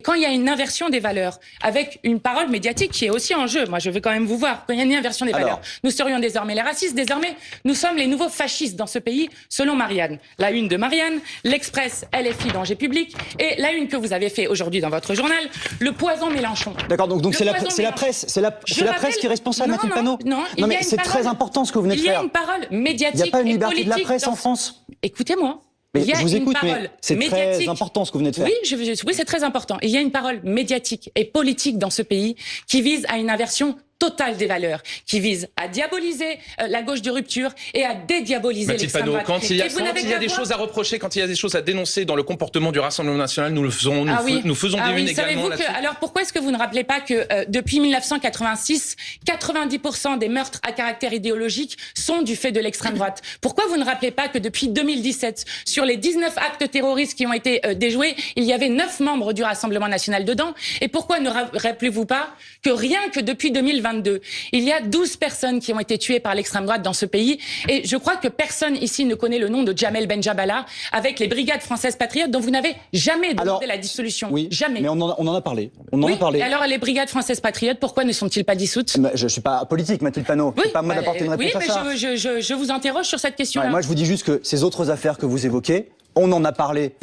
quand il y a une inversion des valeurs, avec une parole médiatique qui est aussi en jeu, moi je veux quand même vous voir, quand il y a une inversion des valeurs, nous serions désormais les racistes, désormais nous sommes les nouveaux fascistes dans ce pays, selon Marianne. La une de Marianne, l'Express, LFI, danger public, et la une que vous avez fait aujourd'hui dans votre journal, le poison Mélenchon. D'accord, donc c'est la presse, c'est la presse qui est responsable, Mathilde Panot. Non, mais c'est très important ce que vous venez de faire. Il y a une parole médiatique. Il n'y a pas une liberté politique de la presse en France. Écoutez-moi. Mais il y a je vous écoute, une parole mais c'est très important ce que vous venez de faire. Oui, c'est très important. Il y a une parole médiatique et politique dans ce pays qui vise à une inversion totale des valeurs, qui vise à diaboliser la gauche de rupture et à dédiaboliser l'extrême droite. Quand il y a des choses à reprocher, quand il y a des choses à dénoncer dans le comportement du Rassemblement national, nous le faisons, nous faisons des unes également là-dessus. Alors pourquoi est-ce que vous ne rappelez pas que depuis 1986, 90% des meurtres à caractère idéologique sont du fait de l'extrême droite? Pourquoi vous ne rappelez pas que depuis 2017, sur les 19 actes terroristes qui ont été déjoués, il y avait 9 membres du Rassemblement national dedans? Et pourquoi ne rappelez-vous pas que rien que depuis 2022, il y a 12 personnes qui ont été tuées par l'extrême droite dans ce pays, et je crois que personne ici ne connaît le nom de Jamel Benjabala avec les brigades françaises patriotes dont vous n'avez jamais demandé la dissolution. Oui, jamais. Mais on en a parlé. On en a parlé. Et alors les brigades françaises patriotes, pourquoi ne sont-ils pas dissoutes? Je ne suis pas politique, Mathilde Panot. Oui, c'est pas à moi d'apporter une réponse à ça. Oui, mais je vous interroge sur cette question-là. Moi, je vous dis juste que ces autres affaires que vous évoquez, on en a parlé.